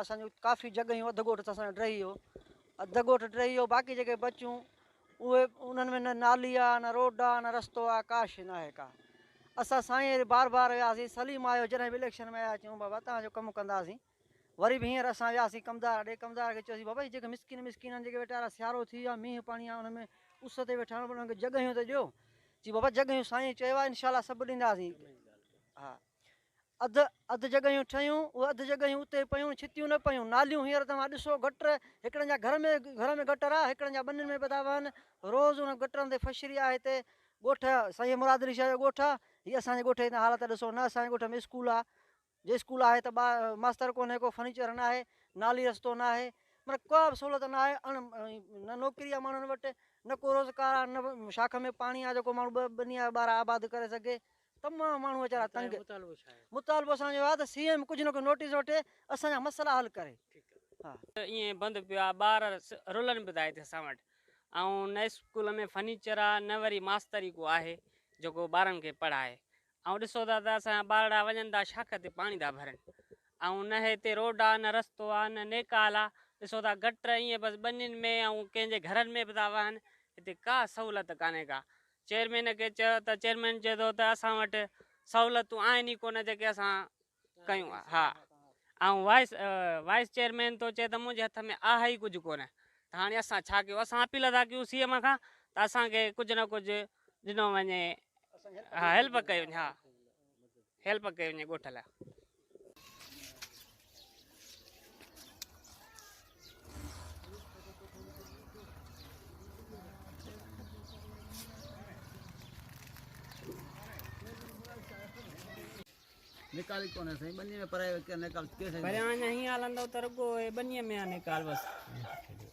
असांजो काफ़ी जॻहियूं अधु ॻोठ त असांजो टही वियो, अधु ॻोठ टही वियो। बाक़ी जेके बचियूं उहे उन्हनि में न नाली आहे, न रोड आहे, न रस्तो आहे, का शइ न आहे का। असां साईं बार बार वियासीं, सलीम आयो जॾहिं बि इलेक्शन में आया, चयूं बाबा तव्हांजो कमु कंदासीं। वरी बि हींअर असां वियासीं कमदार ॾे, कमदार खे चयोसीं बाबा जेके मिसकिन आहिनि, जेके वीचारा सियारो थी वियो आहे, मींहुं पाणी आहे, हुन में उस ते वेठा आहिनि, उन्हनि खे जॻहियूं त ॾियो। जी बाबा जॻहियूं साईं चयो आहे इनशा सभु ॾींदासीं। हा, अधु जॻहियूं ठहियूं, उहे अधु जॻहियूं उते पियूं, छितियूं न पियूं। नालियूं हींअर तव्हां ॾिसो गटर, हिकिड़नि जा घर में गटर आहे, हिकिड़नि जा ॿनियुनि में बि था वहनि। रोज़ु उन गटरनि ते फशरी आहे। हिते ॻोठ साईं मुरादरी शाह जो ॻोठ आहे, हीअ असांजे ॻोठ जी हालत ॾिसो। न असांजे ॻोठ में स्कूल आहे, जे स्कूल आहे त मास्तर कोन्हे, को फर्नीचर न आहे, नाली रस्तो न आहे, मतिलबु का बि सहूलियत न आहे। न नौकिरी आहे माण्हुनि वटि, न को रोज़गार आहे, न शाख में पाणी आहे जेको माण्हू ॿनी ॿार आबाद करे सघे। तमामु माण्हू वीचारा तंग। मुतालबो असांजो आहे त सीएम कुझु न कुझु नोटिस वठे, असांजा मसइला हल करे। हा, ईअं बंदि पियो आहे, ॿार रुलनि पिया था हिते असां वटि। ऐं न स्कूल में फर्नीचर आहे, न वरी मास्तरी को आहे जेको ॿारनि खे पढ़ाए। ऐं ॾिसो था त असांजा ॿार वञनि था शाख ते पाणी था भरनि, ऐं न हिते रोड आहे, न रस्तो आहे, न नेकाल आहे। ॾिसो था गटर ईअं बसि ॿनियुनि में ऐं कंहिंजे घरनि में बि था वहनि। हिते का सहूलियत कान्हे का। चेयरमैन खे चयो त चेयरमैन चए थो त असां वटि सहूलियतूं आहिनि ई कोन जेके असां कयूं। हा, ऐं वाइस चेयरमैन थो चए त मुंहिंजे हथ में आहे ई कुझु कोन। त हाणे असां छा कयूं? असां अपील था कयूं सीएम खां त असांखे कुझु न कुझु ॾिनो वञे। हा, हेल्प कई वञे। हा, हेल्प कई वञे ॻोठ लाइ। निकाल कोन्हे साईं, ॿनी में पराए निकाल परियां हीअं हलंदो त रुॻो ॿनीअ में आहे निकाल बसि।